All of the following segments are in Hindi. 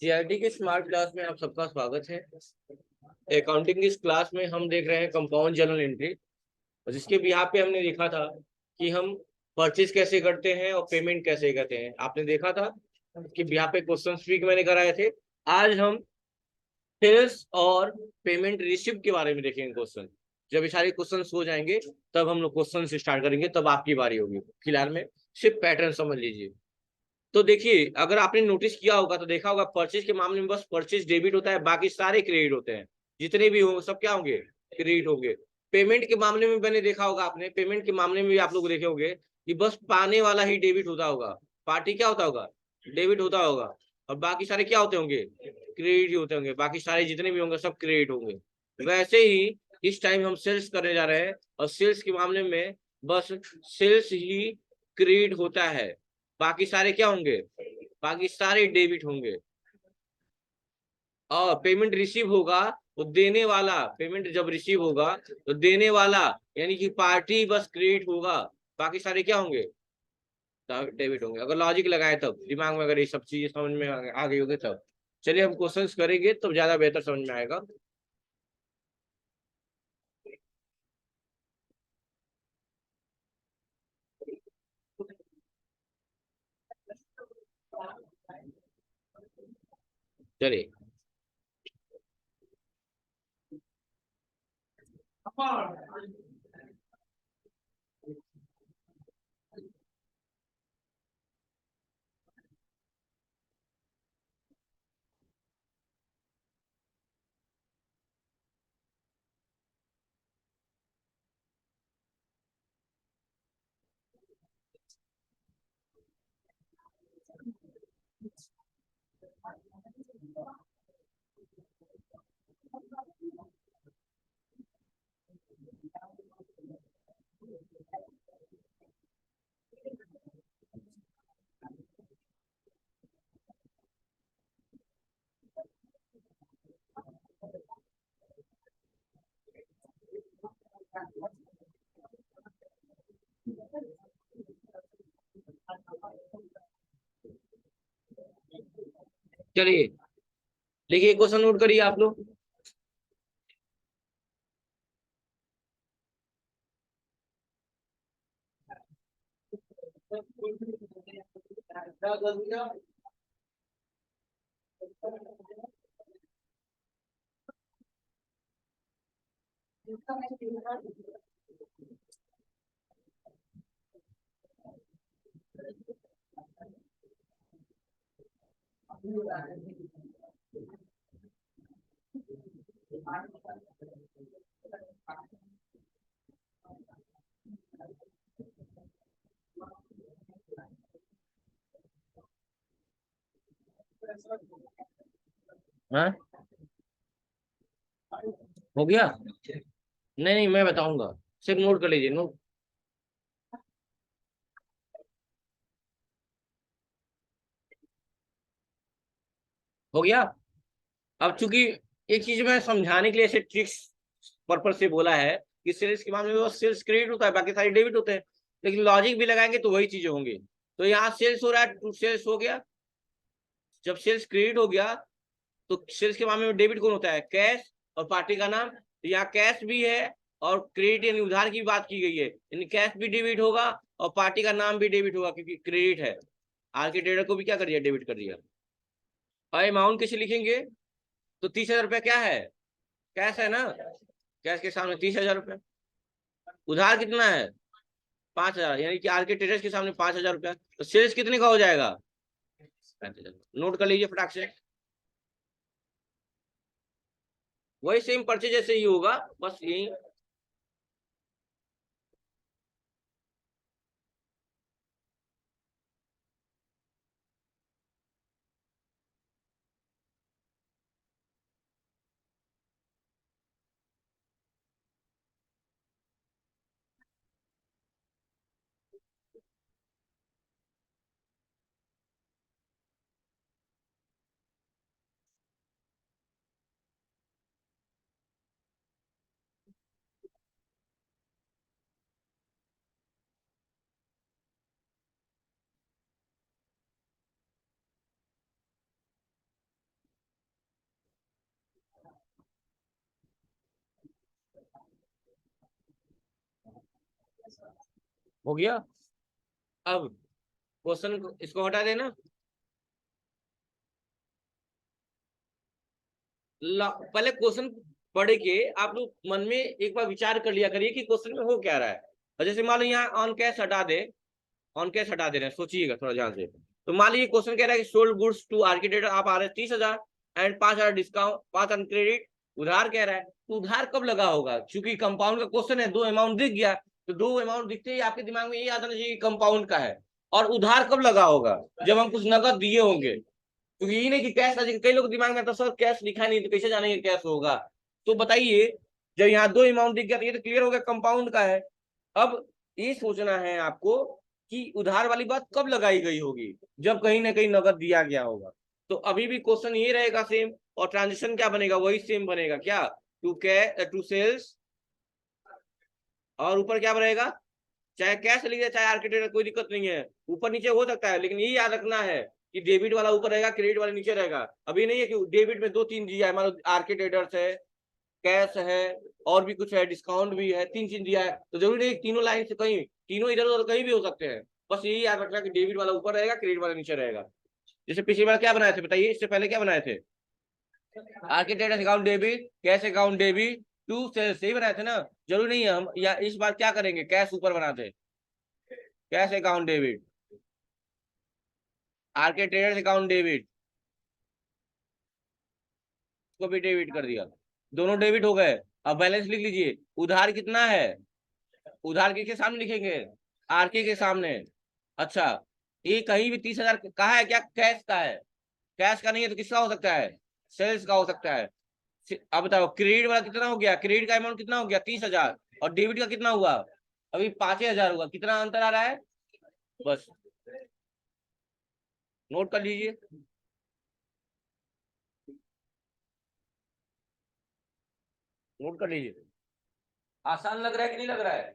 जीआरटी के स्मार्ट क्लास में आप सबका स्वागत है। अकाउंटिंग की इस क्लास में हम देख रहे हैं कंपाउंड जर्नल एंट्री, और जिसके बिहार पे हमने देखा था कि हम परचेज कैसे करते हैं और पेमेंट कैसे करते हैं। आपने देखा था कि बिहार पे क्वेश्चन भी मैंने कराए थे। आज हम सेल्स और पेमेंट रिसिप्ट के बारे में देखेंगे क्वेश्चन। जब ये सारे क्वेश्चन हो जाएंगे तब हम लोग क्वेश्चन से स्टार्ट करेंगे, तब आपकी बारी होगी। फिलहाल में सिर्फ पैटर्न समझ लीजिए। तो देखिए, अगर आपने नोटिस किया होगा तो देखा होगा परचेज के मामले में बस परचेज डेबिट होता है, बाकी सारे क्रेडिट होते हैं। जितने भी हो सब क्या होंगे, क्रेडिट होंगे। पेमेंट के मामले में मैंने देखा होगा, आपने पेमेंट के मामले में भी आप लोग देखे होंगे कि बस पाने वाला ही डेबिट होता होगा, पार्टी क्या होता होगा, डेबिट होता होगा। और बाकी सारे क्या होते होंगे, क्रेडिट ही होते होंगे। बाकी सारे जितने भी होंगे सब क्रेडिट होंगे। वैसे ही इस टाइम हम सेल्स करने जा रहे हैं, और सेल्स के मामले में बस सेल्स ही क्रेडिट होता है, बाकी सारे क्या होंगे, बाकी सारे डेबिट होंगे। और पेमेंट रिसीव होगा तो देने वाला, पेमेंट जब रिसीव होगा तो देने वाला यानी कि पार्टी बस क्रेडिट होगा, बाकी सारे क्या होंगे, डेबिट होंगे। अगर लॉजिक लगाए तब दिमाग में, अगर ये सब चीजें समझ में आ गई होगी तब। चलिए हम क्वेश्चंस करेंगे तब ज्यादा बेहतर समझ में आएगा। चलिए। चलिए देखिए, क्वेश्चन नोट करिए आप लोग। हाँ, हो गया। नहीं नहीं, मैं बताऊंगा, सिर्फ नोट कर लीजिए, नोट। हो गया। अब चूंकि एक चीज मैं समझाने के लिए ऐसे ट्रिक्स पर्पज से बोला है कि सेल्स के मामले में बस सेल्स क्रेडिट होता है, बाकी सारे डेबिट होते हैं। लेकिन लॉजिक भी लगाएंगे तो वही चीजें होंगी। तो यहाँ सेल्स हो रहा है, टू सेल्स हो गया। जब सेल्स क्रेडिट हो गया तो सेल्स के मामले में डेबिट कौन होता है, कैश और पार्टी का नाम। तो यहाँ कैश भी है और क्रेडिट यानी उधार की बात की गई है, यानी कैश भी डेबिट होगा और पार्टी का नाम भी डेबिट होगा, क्योंकि क्रेडिट है। आर के ट्रेडर को भी क्या कर दिया, डेबिट कर दिया। और अमाउंट कैसे लिखेंगे, तो 30,000 रुपया क्या है, कैश है ना। कैश के सामने 30,000 रुपया। उधार कितना है, 5,000, यानी कि आर के ट्रेडर्स के सामने 5,000 रुपया। तो सेल्स कितने का हो जाएगा, 35,000। नोट कर लीजिए फटाक से। वही सेम परचेज जैसे ही होगा, बस यही। हो गया। अब क्वेश्चन इसको हटा देना। पहले क्वेश्चन पढ़ के आप लोग मन में एक बार विचार कर लिया करिए कि क्वेश्चन में हो क्या रहा है। और जैसे मान लो यहाँ ऑन कैश हटा दे, ऑन कैश हटा दे रहे हैं, सोचिएगा थोड़ा ध्यान से। तो मान लीजिए क्वेश्चन कह रहा है कि सोल्ड गुड्स टू आर्किटेक्ट आप आ रहे हैं 30,000 एंड 5,000 डिस्काउंट, 5 ऑन क्रेडिट, उधार कह रहा है। तो उधार कब लगा होगा? क्योंकि कंपाउंड का क्वेश्चन है, दो अमाउंट दिख गया, तो दो अमाउंट दिखते ही आपके दिमाग में ये याद आना चाहिए कंपाउंड का है। और उधार कब लगा होगा? जब हम कुछ नकद दिए होंगे। क्योंकि ये नहीं कि कैश, कई लोग दिमाग में आता सर कैश लिखा नहीं तो कैसे जानेंगे कैश होगा। तो बताइए, जब यहाँ दो अमाउंट दिख गया तो ये तो क्लियर हो गया कंपाउंड का है। अब ये सोचना है आपको कि उधार वाली बात कब लगाई गई होगी, जब कहीं ना कहीं नकद दिया गया होगा। तो अभी भी क्वेश्चन ये रहेगा सेम, और ट्रांजेक्शन क्या बनेगा? वही सेम बनेगा। क्या? टू सेल्स, और ऊपर क्या रहेगा? चाहे कैश लिखे चाहे आर्किटेक्ट, कोई दिक्कत नहीं है, ऊपर नीचे हो सकता है, लेकिन ये याद रखना है कि डेबिट वाला ऊपर रहेगा, क्रेडिट वाला नीचे रहेगा। अभी नहीं है कि डेबिट में दो तीन दिया है, मान लो आर्किटेक्टर्स है, कैश है, और भी कुछ है, डिस्काउंट भी है, तीन चीज दिया है, तो जरूरी नहीं तीनों लाइन से कहीं, तीनों इधर उधर कहीं भी हो सकते हैं। बस यही याद रखना कि डेबिट वाला ऊपर रहेगा, क्रेडिट वाला नीचे रहेगा। जैसे पिछली बार क्या बनाए थे बताइए, इससे पहले क्या बनाए थे? Architect account debit, cash account debit, to sales, सही बनाए थे ना? जरूरी नहीं है हम या इस बार क्या करेंगे, कैश ऊपर बनाते, cash account debit, R K traders account debit को भी डेबिट कर दिया, दोनों डेबिट हो गए। अब बैलेंस लिख लीजिए, उधार कितना है? उधार किसके सामने लिखेंगे? आरके के सामने। अच्छा, ये कहीं भी 30,000 का है क्या? कैश का है? कैश का नहीं है तो किसका हो सकता है? सेल्स का हो सकता है। अब बताओ क्रेडिट वाला कितना हो गया? क्रेडिट का अमाउंट कितना हो गया? 30,000। और डेबिट का कितना हुआ? अभी 5,000 हुआ। कितना अंतर आ रहा है? बस नोट कर लीजिए। नोट कर लीजिए। आसान लग रहा है कि नहीं लग रहा है?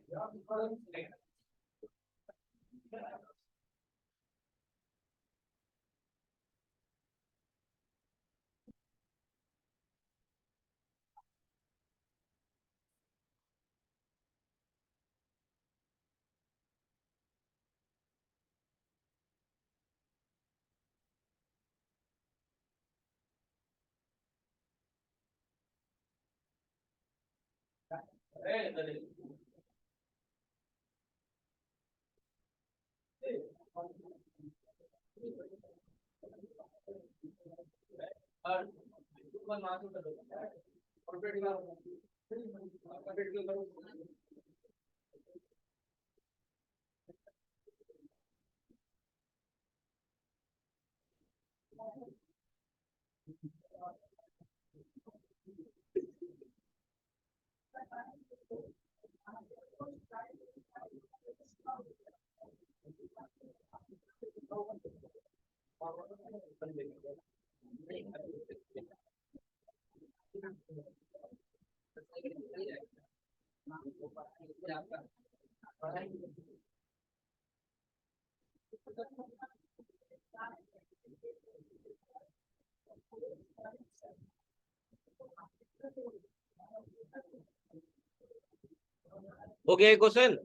हो गया क्वेश्चन?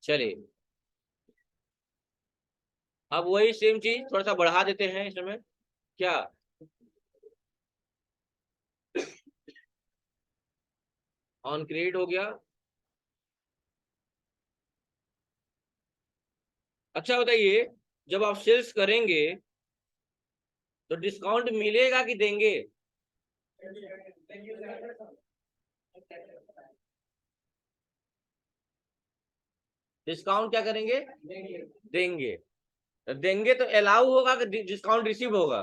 चलिए, अब वही सेम चीज थोड़ा सा बढ़ा देते हैं इसमें। क्या? ऑन क्रेडिट हो गया। अच्छा बताइए, जब आप सेल्स करेंगे तो डिस्काउंट मिलेगा कि देंगे? डिस्काउंट क्या करेंगे? देंगे। देंगे तो अलाउ होगा कि डिस्काउंट रिसीव होगा?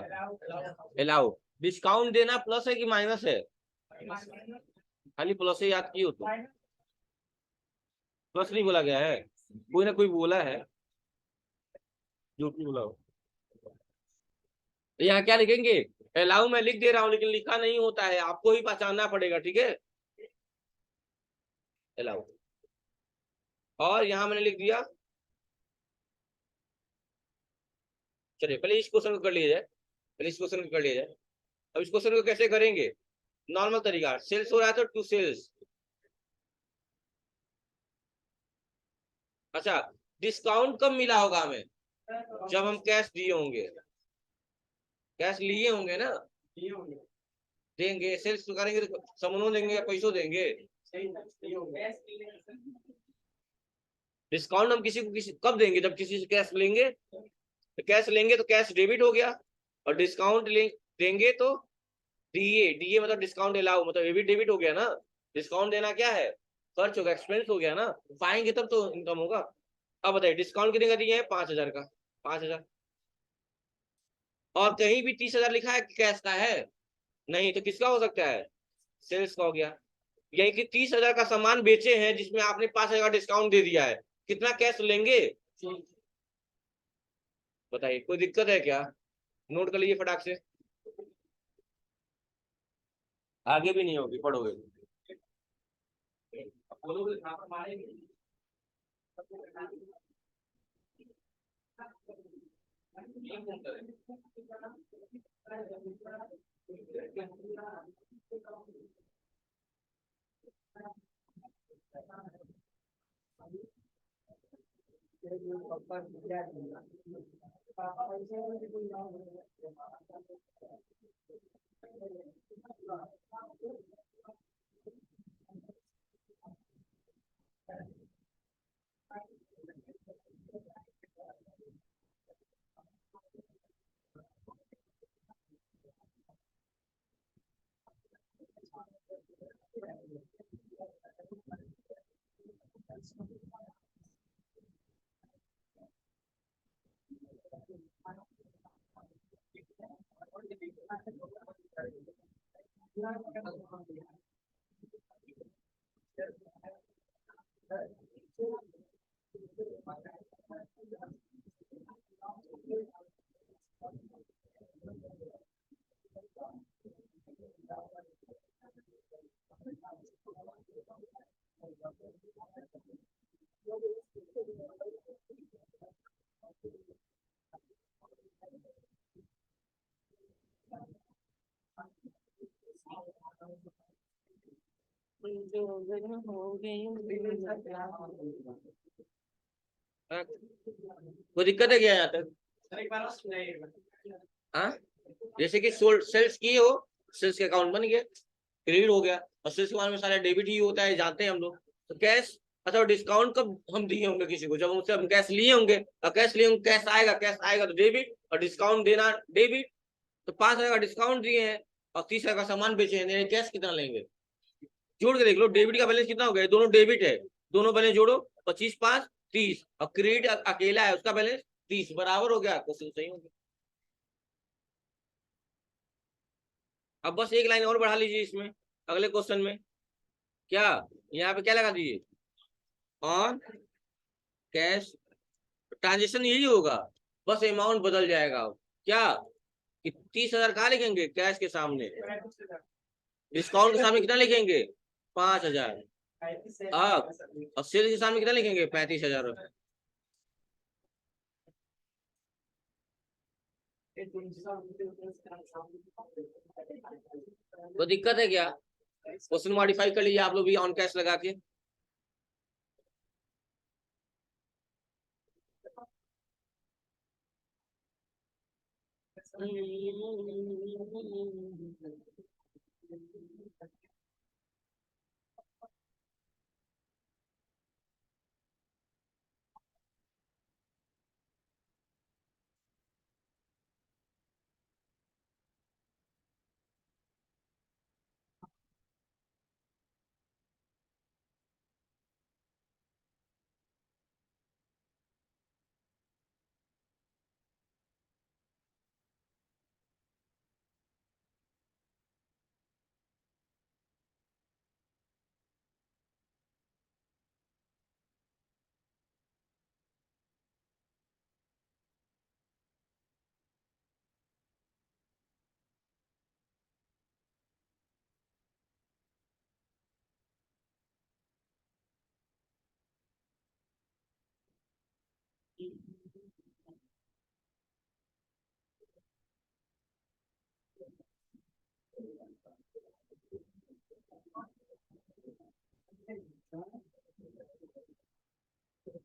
अलाउ। डिस्काउंट देना प्लस है कि माइनस है? खाली प्लस से याद की हो तो? प्लस नहीं बोला गया है, कोई ना कोई बोला है, झूठ नहीं बोला हो। तो यहाँ क्या लिखेंगे? अलाउ मैं लिख दे रहा हूँ, लेकिन लिखा नहीं होता है, आपको ही पहचानना पड़ेगा, ठीक है? अलाउ। और यहाँ मैंने लिख दिया। चलिए पहले इस क्वेश्चन को कर लिया जाए, पहले इस क्वेश्चन को कर लिया जाए। अब इस क्वेश्चन को कैसे करेंगे? नॉर्मल तरीका, सेल्स हो रहा है तो टू सेल्स, अच्छा, डिस्काउंट कब मिला होगा हमें? जब हम कैश दिए होंगे, कैश लिए होंगे ना, देंगे सेल्स करेंगे तो सामानों देंगे या पैसों देंगे? डिस्काउंट हम किसी को किसी कब देंगे? जब किसी से कैश लेंगे। तो कैश लेंगे तो कैश डेबिट हो गया, और डिस्काउंट देंगे तो डीए, डीए मतलब डिस्काउंट अलाउ, मतलब ये भी डेबिट हो गया ना। डिस्काउंट देना क्या है? खर्च होगा, एक्सपेंस हो गया ना। पाएंगे तब तो इनकम होगा। अब बताइए डिस्काउंट कितने का दिए हैं? 5,000 का। 5,000। और कहीं भी 30,000 लिखा है कि कैश का है? नहीं, तो किसका हो सकता है? सेल्स का हो गया। यही कि 30,000 का सामान बेचे हैं जिसमें आपने 5,000 डिस्काउंट दे दिया है, कितना कैश लेंगे? बताइए, कोई दिक्कत है क्या? नोट कर लीजिए फटाक से, आगे भी नहीं होगी पढ़ोगे। कोई दिक्कत है क्या यहाँ तक? हाँ, जैसे कि सोल्ड सेल्स किए हो, सेल्स के अकाउंट बन गया, क्रेडिट हो गया, और सेल्स के बाद में सारा डेबिट ही होता है, जानते हैं हम लोग। तो कैश, अच्छा डिस्काउंट कब हम दिए होंगे किसी को? जब उनसे हम कैश लिए होंगे, और कैश लिए होंगे, कैश आएगा तो डेबिट, और डिस्काउंट देना डेबिट। तो 5,000 का डिस्काउंट दिए हैं और 30,000 का सामान बेचे हैं, कैश कितना लेंगे? जोड़ के देख लो, डेबिट का बैलेंस कितना हो गया? दोनों डेबिट है, दोनों बैलेंस जोड़ो, 25 5 30, और क्रेडिट अकेला है, उसका बैलेंस 30, बराबर हो गया। क्वेश्चन सही हो गया। अब बस एक लाइन और बढ़ा लीजिए इसमें, अगले क्वेश्चन में। क्या, यहाँ पे क्या लगा दीजिए? ऑन कैश ट्रांजेक्शन यही होगा, बस अमाउंट बदल जाएगा। क्या, कि 30,000 कहाँ लिखेंगे कैश के सामने, डिस्काउंट के सामने कितना लिखेंगे? 5,000। अब और सेल के सामने कितना लिखेंगे? 35,000। तो दिक्कत है क्या? क्वेश्चन मॉडिफाई कर लीजिए आप लोग भी ऑन कैश लगा के।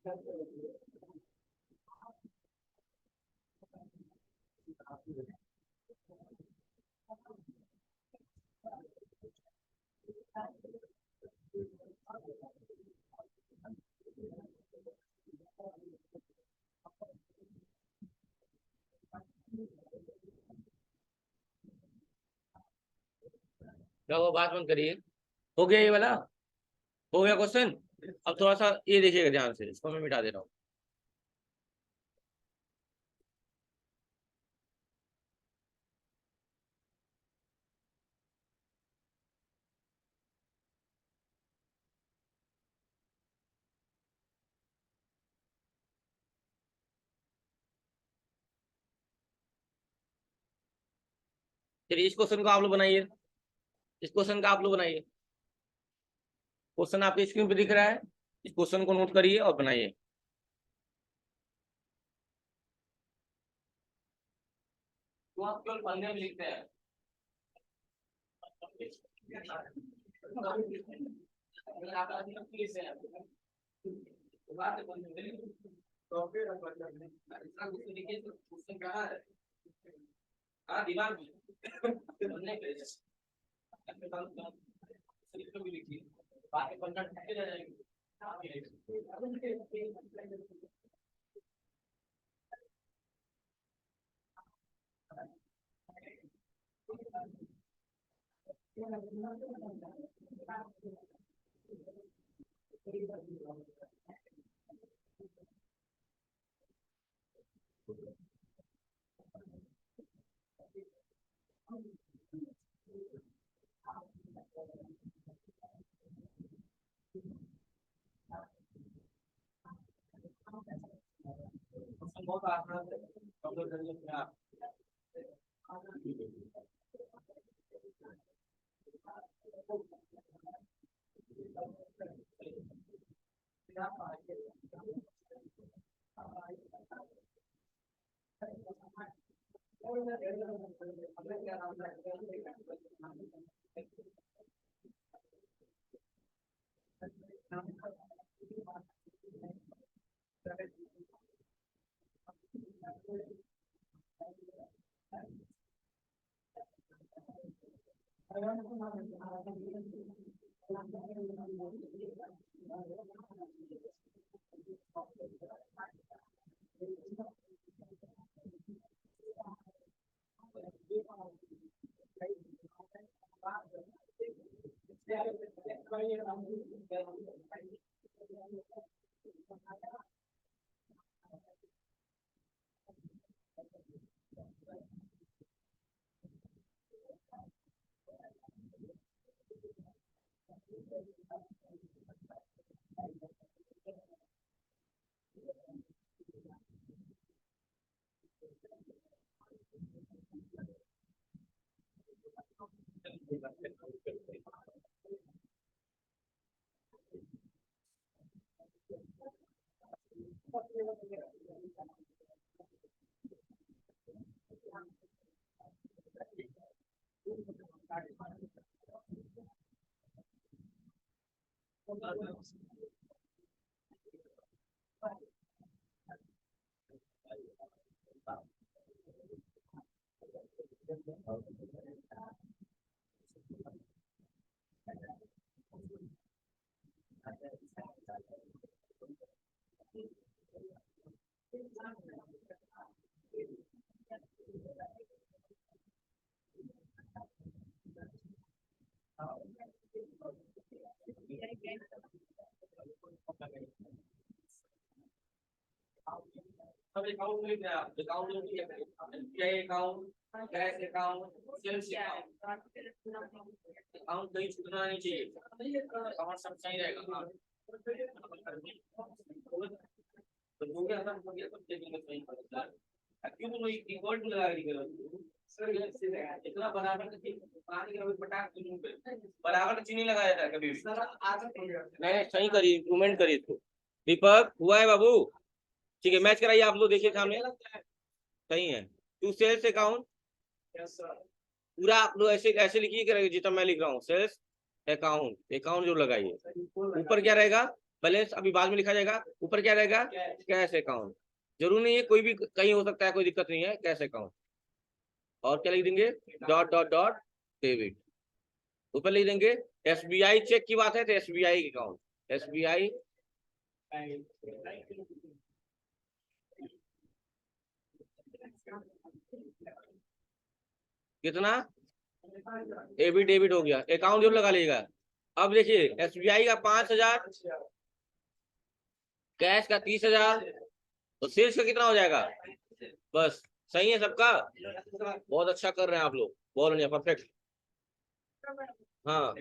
क्या वो बात बंद करिए। हो गया ये वाला, हो गया क्वेश्चन। अब थोड़ा सा ये देखिएगा ध्यान से, इसको मैं मिटा दे रहा हूँ। चलिए इस क्वेश्चन को आप लोग बनाइए, इस क्वेश्चन का आप लोग बनाइए। क्वेश्चन आपकी स्क्रीन पे दिख रहा है, इस क्वेश्चन को नोट करिए और बनाइए। तो आप केवल पढ़ने में लिखते हैं। दिमाग बहुत आसान है। अकाउंट में क्या अकाउंट में account cash account sales account कहीं छूटना नहीं चाहिए, अकाउंट सब सही रहेगा। हाँ तो हो गया था, हो गया तो देखेंगे सही पता क्यों तुम एक कीवर्ड लगा रही हो सर। इतना बराबर पानी का पटाख बराबर चीनी लगाया था कभी भी नहीं। सही करी, इम्प्रूवमेंट करी इसको। दीपक हुआ है बाबू, ठीक है मैच कराइए आप लोग, देखिए सामने सही है। टू सेल्स अकाउंट पूरा आप लोग ऐसे ऐसे लिखिए करेंगे जितना मैं लिख रहा हूँ। सेल्स अकाउंट, अकाउंट जो लगाइए ऊपर क्या रहेगा बैलेंस अभी बाद में लिखा जाएगा, ऊपर क्या रहेगा, कैश अकाउंट। जरूर नहीं है, कोई भी कहीं हो सकता है, कोई दिक्कत नहीं है, कैश अकाउंट। और क्या लिख देंगे, डॉट डॉट डॉट डेबिट। ऊपर लिख देंगे एसबीआई चेक की बात है तो एसबीआई अकाउंट, एसबीआई कितना, ए भी डेबिट हो गया, अकाउंट जरूर लगा लीजिएगा। अब देखिए एसबीआई का 5,000, कैश का 30,000, तो सेल्स का कितना हो जाएगा, बस। सही है सबका, बहुत अच्छा कर रहे हैं आप लोग, बहुत बढ़िया, परफेक्ट। हाँ,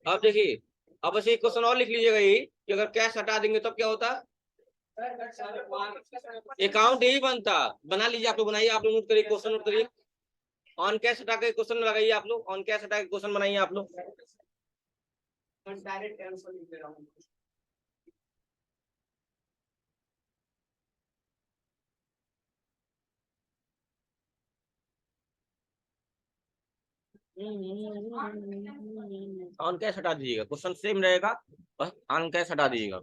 अब देखिए, अब बस एक क्वेश्चन और लिख लीजिएगा ये, कि अगर कैश हटा देंगे तब क्या होता, अकाउंट यही बनता। बना लीजिए, आप लोग बनाइए, आप लोग नोट करिए, क्वेश्चन नोट करिए। ऑन कैश हटा के क्वेश्चन लगाइए आप लोग, ऑन कैश हटा के क्वेश्चन बनाइए आप लोग। डायरेक्ट आंसर लिख दे रहा हूं। ऑन कैश हटा दीजिएगा, क्वेश्चन सेम रहेगा, बस ऑन कैश हटा दीजिएगा।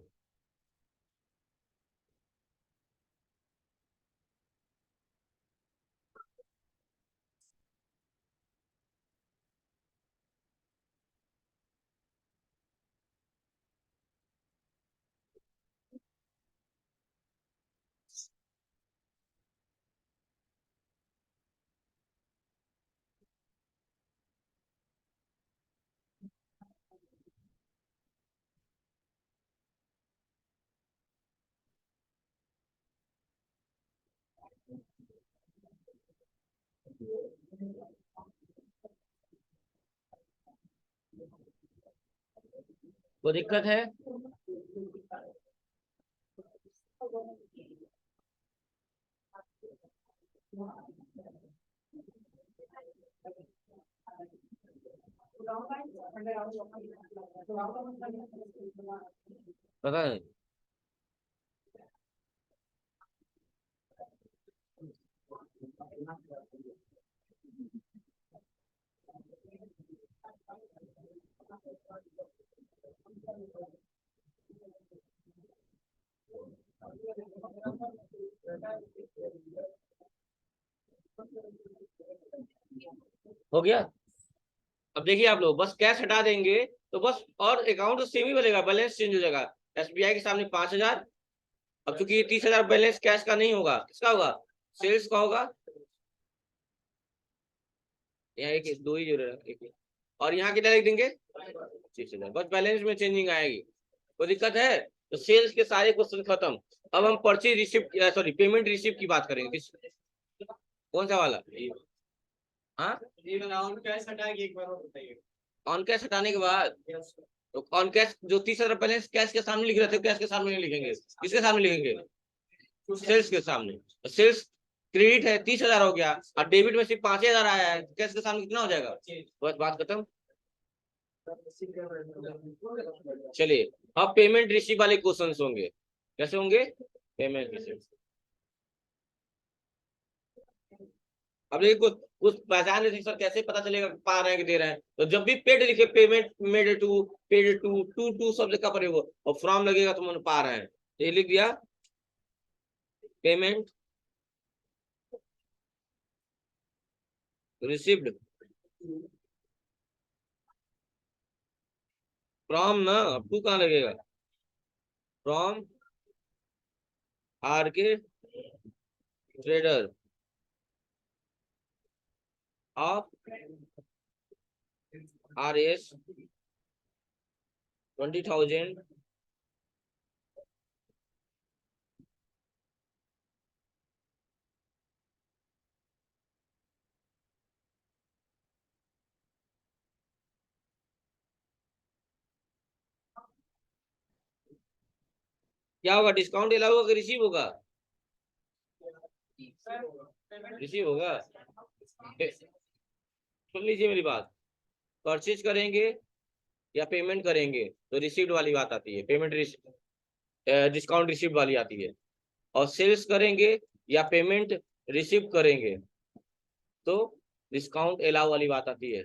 कोई दिक्कत है, पता है। हो गया। अब देखिए आप लोग, बस कैश हटा देंगे तो बस, और अकाउंट तो सेम ही बनेगा, बैलेंस चेंज हो जाएगा। एसबीआई के सामने 5,000। अब चूंकि ये 30,000 बैलेंस कैश का नहीं होगा, किसका होगा, सेल्स का होगा। यहाँ एक दो ही जो एक, और यहाँ कितना लिख देंगे, 30,000, बस बैलेंस में चेंजिंग आएगी। कोई दिक्कत है, तो सेल्स के सारे क्वेश्चन खत्म। अब हम purchase receipt, sorry payment receipt की बात करेंगे। कौन सा वाला, हाँ, ऑन कैश हटाएंगे एक बार और बताइए। ऑन कैश हटाने के बाद, तो ऑन कैश जो 30,000 बैलेंस कैश के सामने लिख रहे थे, कैश के सामने नहीं लिखेंगे, किसके सामने लिखेंगे, सेल्स के सामने। सेल्स क्रेडिट है, 30,000 हो गया, और डेबिट में सिर्फ 5,000 आया है, कैश के सामने कितना हो जाएगा, बस बात खत्म। चलिए, अब पेमेंट रिसीव वाले क्वेश्चन होंगे, कैसे होंगे, पेमेंट रिसीव। अब देखिए, कुछ पहचान नहीं सर, कैसे पता चलेगा पा रहे हैं कि दे रहे हैं, तो जब भी पेड लिखे, payment made to, paid to, to to सब लिखा पड़ेगा, और फ्रॉम लगेगा तो मन पा रहे हैं, ये लिख दिया, पेमेंट रिसीव्ड फ्रॉम, ना अब टू कहाँ लगेगा, फ्रॉम आर के ट्रेडर ऑफ आर एस 20,000 क्या होगा, डिस्काउंट अलाउ होगा कि रिसीव होगा, रिसीव होगा। सुन लीजिए मेरी बात, परचेज करेंगे या पेमेंट करेंगे तो रिसीव्ड वाली बात आती है, पेमेंट डिस्काउंट रिसीव्ड वाली आती है। और सेल्स करेंगे या पेमेंट रिसीव करेंगे तो डिस्काउंट अलाउ वाली बात आती है।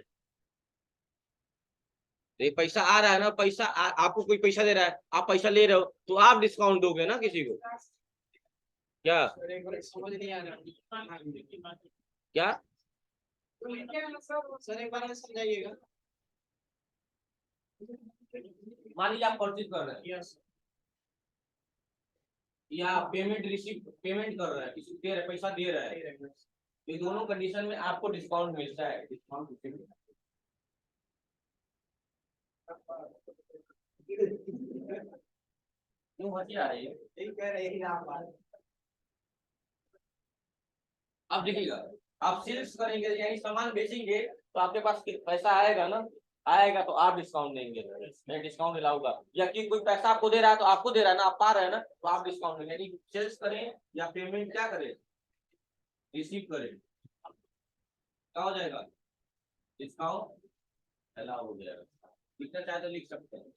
ये पैसा आ रहा है ना, पैसा आपको कोई पैसा दे रहा है, आप पैसा ले रहे हो तो आप डिस्काउंट दोगे ना किसी को। क्या समझ नहीं आ रहा क्या सर, एक बार समझाइएगा। मान लीजिए आप परचेज कर रहे हैं या पेमेंट रिसीव पेमेंट कर रहा है, किसी दे रहा है, पैसा दे रहा है, ये दोनों कंडीशन में आपको डिस्काउंट मिलता है। डिस्काउंट क्यों हंसी आ रही है? यही कह रहे हैं आप। अब देखिएगा, आप सेल्स करेंगे यानी सामान बेचेंगे तो आपके पास पैसा आएगा ना, आएगा तो आप डिस्काउंट देंगे, मैं डिस्काउंट दिलाऊंगा। या कि कोई पैसा आपको दे रहा है तो आपको दे रहा है ना, आप पा रहे हैं ना, तो आप डिस्काउंट देंगे। यानी सेल्स करें या पेमेंट क्या करें, रिसीव करें, क्या हो जाएगा, डिस्काउंट अलाउ हो जाएगा। लिखना चाहे तो लिख सकते हैं।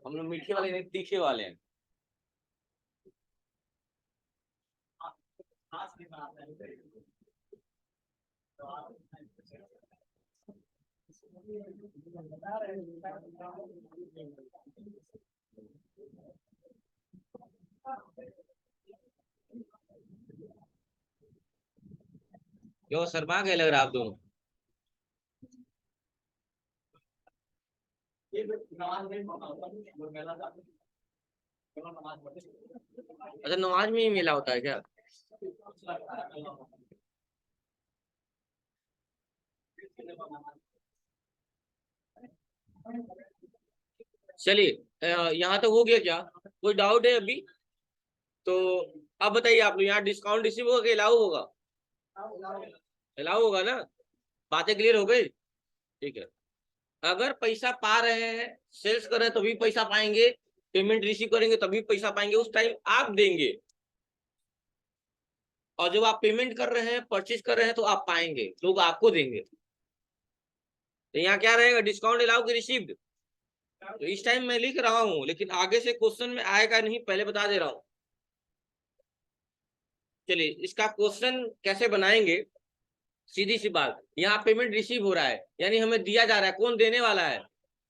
हम लोग मीठे वाले नहीं, तीखे वाले हैं। क्यों शर्मा गए लग रहा है आप दोनों? अच्छा, नमाज में ही मिला होता है क्या? चलिए, यहाँ तो हो गया क्या, कोई डाउट है अभी? तो अब बताइए आप लोग, यहाँ डिस्काउंट रिसीव होगा कि अलाउ होगा? अलाउ होगा ना, बातें क्लियर हो गई? ठीक है, अगर पैसा पा रहे हैं, सेल्स कर रहे हैं तभी पैसा पाएंगे, पेमेंट रिसीव करेंगे तभी पैसा पाएंगे, उस टाइम आप देंगे। और जब आप पेमेंट कर रहे हैं, परचेज कर रहे हैं, तो आप पाएंगे, लोग आपको देंगे। तो यहाँ क्या रहेगा, डिस्काउंट अलाउ की रिसीव्ड। तो इस टाइम मैं लिख रहा हूँ, लेकिन आगे से क्वेश्चन में आएगा नहीं, पहले बता दे रहा हूँ। चलिए, इसका क्वेश्चन कैसे बनाएंगे, सीधी सी बात, यहाँ पेमेंट रिसीव हो रहा है यानी हमें दिया जा रहा है, कौन देने वाला है?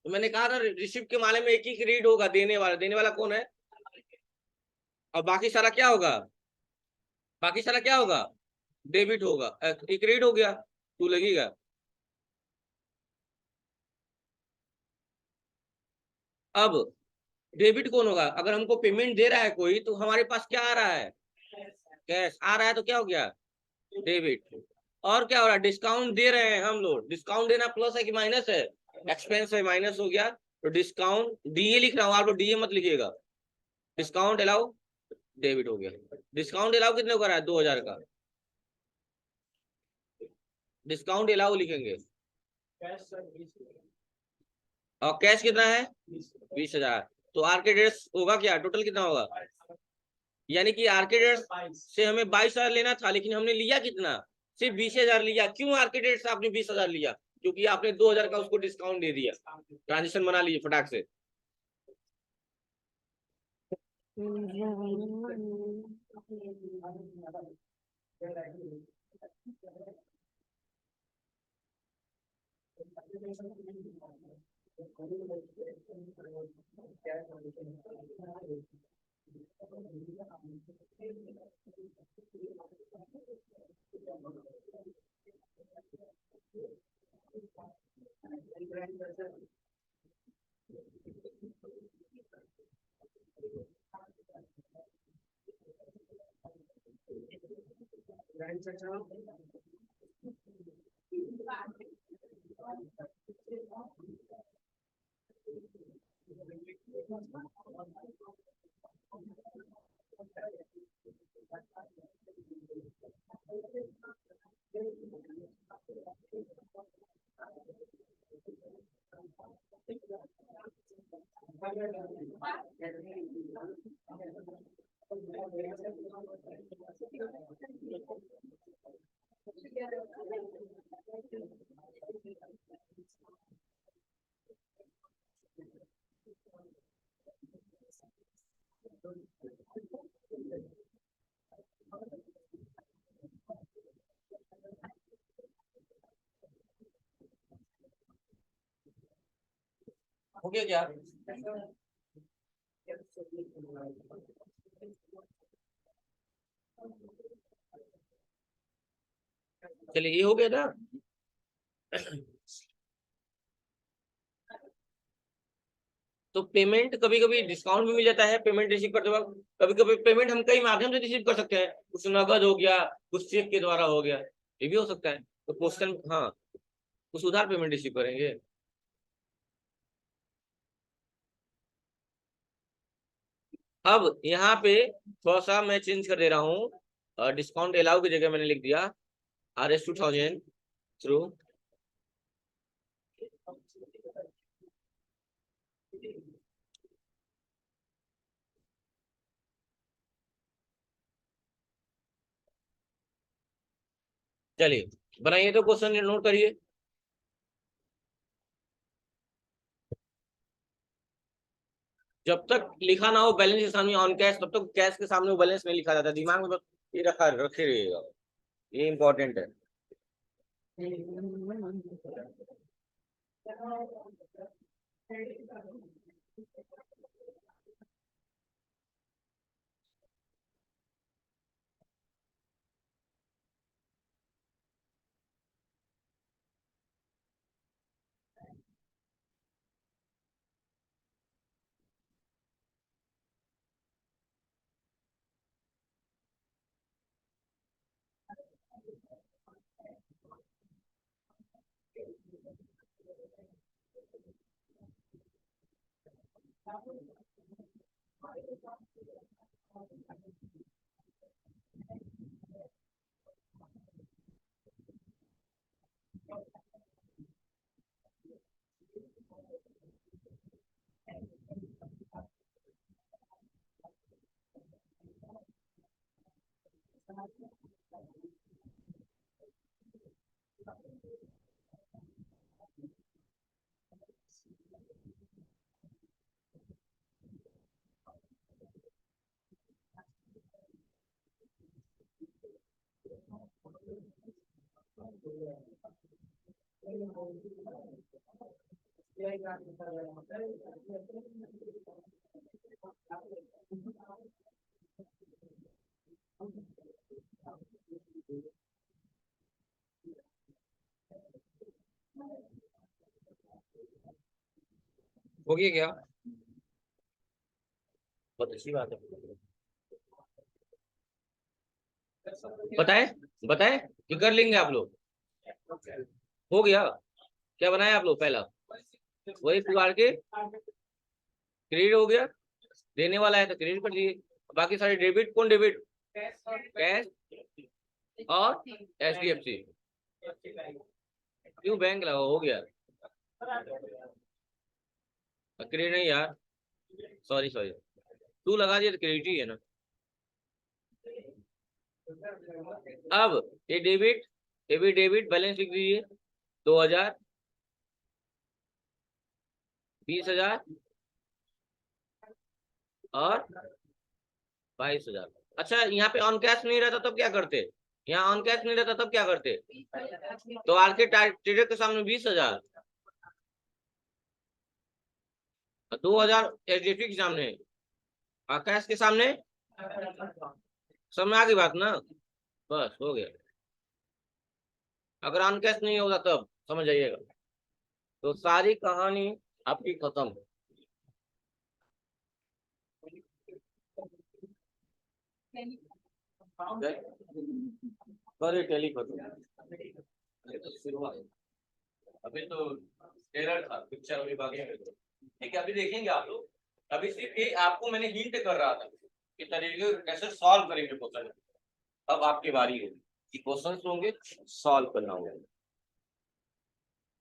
तो मैंने कहा था रिसीव के माले में एक ही रीड होगा, देने वाला कौन है? और बाकी सारा क्या होगा, बाकी सारा क्या होगा, डेबिट होगा। एक रीड हो गया, टू लगेगा। अब डेबिट कौन होगा, अगर हमको पेमेंट दे रहा है कोई तो हमारे पास क्या आ रहा है, कैश आ रहा है, तो क्या हो गया, डेबिट। और क्या हो रहा है, डिस्काउंट दे रहे हैं हम लोग, डिस्काउंट देना प्लस है कि माइनस है, एक्सपेंस है, माइनस हो गया। तो डिस्काउंट डीए लिख रहा हूँ, आप लोग डीए मत लिखिएगा, डिस्काउंट अलाउ डेबिट हो गया। डिस्काउंट अलाउ कितने का रहा है, 2000 का, डिस्काउंट अलाउ लिखेंगे। और कैश कितना है, 20,000। तो आर्केडेट्स होगा क्या, टोटल कितना होगा, यानी कि आर्केडेट्स से हमें 22,000 लेना था, लेकिन हमने लिया कितना, सिर्फ 20,000 लिया। क्यों आर्केडेट्स आपने 20,000 लिया, क्योंकि आपने 2,000 का उसको डिस्काउंट दे दिया। ट्रांजेक्शन बना लीजिए फटाक से। हो गया क्या? चलिए ये हो गया ना। तो पेमेंट कभी कभी डिस्काउंट भी मिल जाता है पेमेंट रिसीव करते वक्त। कभी कभी पेमेंट हम कई माध्यम से रिसीव कर सकते हैं, कुछ नगद हो गया, कुछ चेक के द्वारा हो गया, ये भी हो सकता है। तो क्वेश्चन, हाँ, कुछ उधार पेमेंट रिसीव करेंगे। अब यहाँ पे थोड़ा सा मैं चेंज कर दे रहा हूँ, डिस्काउंट अलाउ की जगह मैंने लिख दिया RS 2000 थ्रू। चलिए बनाइए, तो क्वेश्चन नोट करिए। जब तक लिखा ना हो बैलेंस के सामने ऑन कैश, तब तक कैश के सामने वो बैलेंस नहीं लिखा जाता, दिमाग में बस ये रखे रहिएगा, ये इंपॉर्टेंट है। हो गया क्या? बहुत अच्छी बात है। बताएं, बताएं कि कर लेंगे आप लोग। हो गया? क्या बनाया आप लोग? पहला वही पुकार के क्रेडिट हो गया, देने वाला है तो क्रेडिट कर दिए। बाकी सारे डेबिट, कौन डेबिट? कैश और HDFC। क्यों बैंक लगा? हो गया। क्रेडिट नहीं यार, सॉरी सॉरी, तू लगा दिया तो क्रेडिट ही है ना। अब ये डेबिट, ये भी डेबिट, बैलेंस लिख दीजिए 2000, 20,000 और 22,000। अच्छा, यहाँ पे ऑन कैश नहीं रहता तब क्या करते? यहाँ ऑन कैश नहीं रहता तब क्या करते? तो आरके ट्रेडर के सामने 20,000, 2,000 HDFC के सामने और कैश के सामने। समझ आ गई बात ना? बस हो गया। अगर ऑन कैश नहीं होगा तब समझ जाइएगा, तो सारी कहानी आपकी खत्म। करे टेली खत्म। ये तो शुरुआत, अभी तो ट्रेलर था, पिक्चर अभी बाकी है। ठीक है, अभी देखेंगे आप लोग। अभी सिर्फ ये आपको मैंने हिंट कर रहा था कि तरीके कैसे सॉल्व करेंगे क्वेश्चन। अब आपकी बारी होगी कि क्वेश्चन होंगे, सॉल्व करना होगा।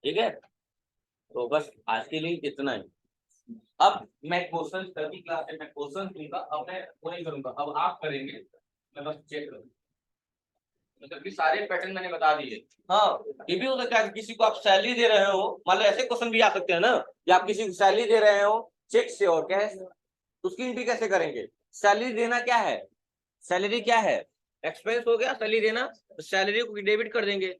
ठीक है, तो बस आज के लिए इतना ही। अब मैं क्वेश्चन कल की क्लास में मैं क्वेश्चन दूंगा, अब मैं वो नहीं करूंगा, अब आप करेंगे, मैं बस चेक करूंगा। मतलब कि सारे पैटर्न मैंने बता दिए। हाँ, ये भी हो सकता है कि किसी को आप सैलरी दे रहे हो, मान लो ऐसे क्वेश्चन भी आ सकते हैं ना, कि आप किसी को सैलरी दे रहे हो चेक से और कैश, उसकी एंट्री कैसे करेंगे? सैलरी देना क्या है? सैलरी क्या है? एक्सपेंस हो गया सैलरी देना, तो सैलरी को डेबिट कर देंगे,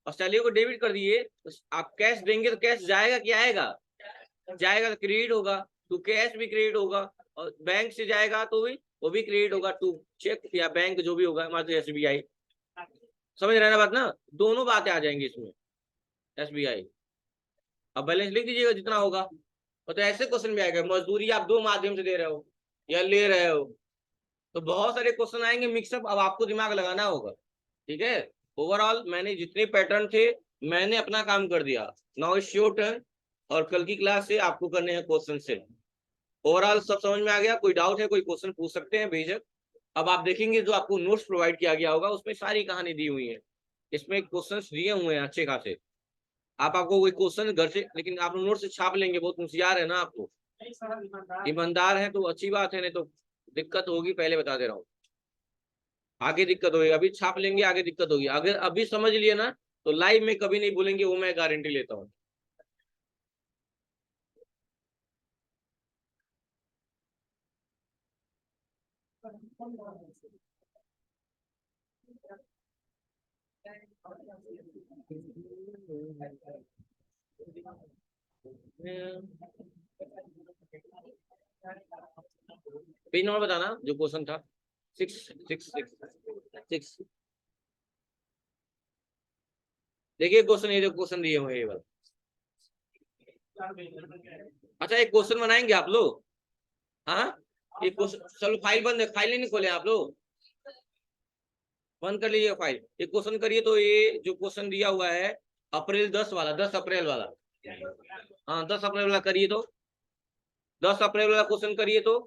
और सैलरी को डेबिट कर दिए तो आप कैश देंगे, तो कैश जाएगा क्या आएगा? जाएगा तो क्रेडिट होगा, तो कैश भी क्रेडिट होगा, और बैंक से जाएगा तो भी वो भी क्रेडिट होगा, टू चेक या बैंक जो भी होगा, हमारे SBI। समझ रहे हैं ना बात ना? दोनों बातें आ जाएंगी इसमें, SBI। अब बैलेंस लिख दीजिएगा जितना होगा। और तो ऐसे क्वेश्चन भी आएगा, मजदूरी आप दो माध्यम से दे रहे हो या ले रहे हो, तो बहुत सारे क्वेश्चन आएंगे मिक्सअप, अब आपको दिमाग लगाना होगा। ठीक है, ओवरऑल मैंने जितने पैटर्न थे मैंने अपना काम कर दिया। नाउ इट्स योर टर्न, और कल की क्लास से आपको करने हैं क्वेश्चन से। ओवरऑल सब समझ में आ गया? कोई डाउट है, कोई क्वेश्चन पूछ सकते हैं बेझिझक। अब आप देखेंगे जो आपको नोट्स प्रोवाइड किया गया होगा उसमें सारी कहानी दी हुई है, इसमें क्वेश्चंस दिए हुए हैं अच्छे खासे। आपको कोई क्वेश्चन घर से, लेकिन आप नोट से छाप लेंगे, बहुत होशियार है ना आपको, ईमानदार है तो अच्छी बात है, नहीं तो दिक्कत होगी, पहले बता दे रहा हूँ। आगे दिक्कत होगी, अभी छाप लेंगे आगे दिक्कत होगी, अगर अभी समझ लिए ना तो लाइव में कभी नहीं भूलेंगे, वो मैं गारंटी लेता हूँ। पेज नंबर बताना जो क्वेश्चन था। 6 6 6 6। देखिए क्वेश्चन, ये जो क्वेश्चन दिए हुए हैं ये वाला। अच्छा, एक क्वेश्चन बनाएंगे आप लोग? हाँ, एक क्वेश्चन, चलो फाइल बंद है, फाइल नहीं खोले आप लोग, बंद कर लीजिए फाइल। एक क्वेश्चन करिए, तो ये जो क्वेश्चन दिया हुआ है अप्रैल 10 वाला, 10 अप्रैल वाला। हाँ, 10 अप्रैल वाला करिए तो, 10 अप्रैल वाला क्वेश्चन करिए तो।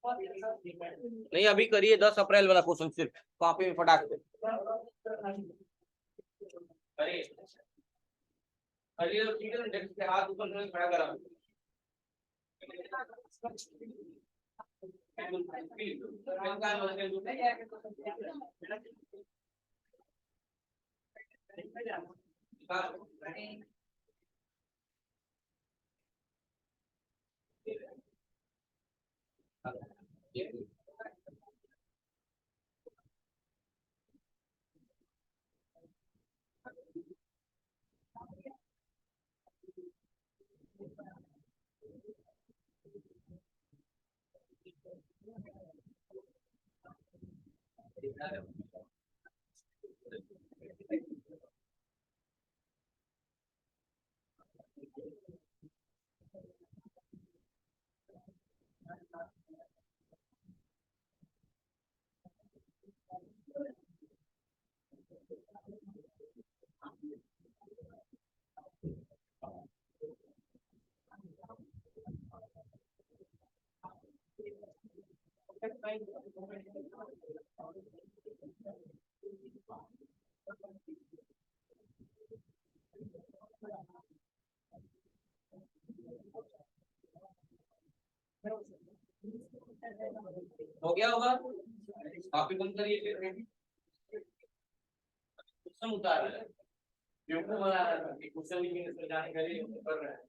नहीं, अभी करिए 10 अप्रैल वाला क्वेश्चन, सिर्फ कॉपी में फटाक से करिए। करिए तो ठीक है ना, डेस्क पे हाथ ऊपर करके खड़ा करा। हो गया होगा, कॉपी बंद करिए फिर। क्वेश्चन उतार रहे हैं, बेवकूफ बना रहा था कि क्वेश्चन लिखेंगे इसमें जानकारी कर रहे हैं।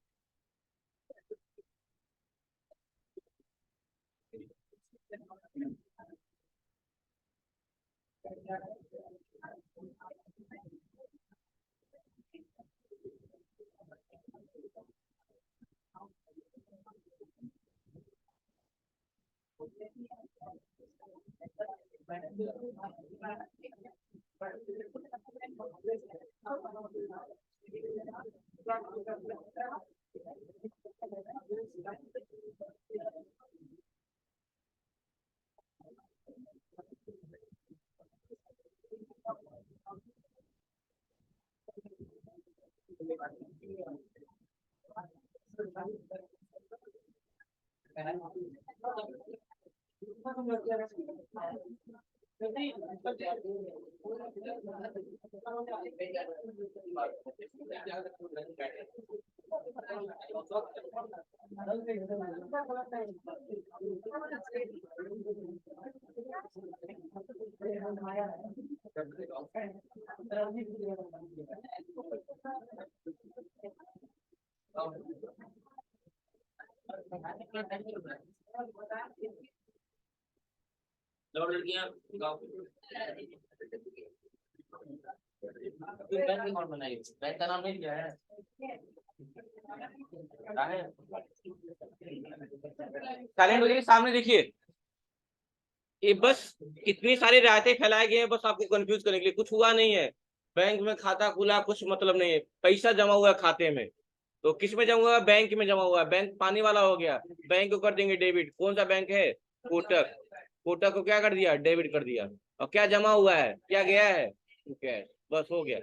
कौन बनाई? बैंक का नाम नहीं क्या है? टैलेंट वगैरह सामने देखिए, ये बस इतनी सारी रियायतें फैलाए गए हैं बस आपको कंफ्यूज करने के लिए, कुछ हुआ नहीं है। बैंक में खाता खुला कुछ मतलब नहीं है, पैसा जमा हुआ है खाते में, तो किस में जमा हुआ है? बैंक में जमा हुआ है। बैंक पानी वाला हो गया, बैंक को कर देंगे डेबिट। कौन सा बैंक है? कोटक। कोटक को क्या कर दिया? डेबिट कर दिया। और क्या जमा हुआ है? क्या गया है? कैश। बस हो गया।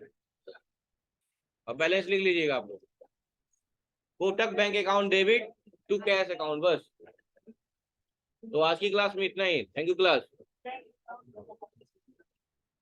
अब बैलेंस लिख लीजिएगा आप लोग, Kotak bank account debit to cash account, बस। तो आज की क्लास में इतना ही। Thank you class.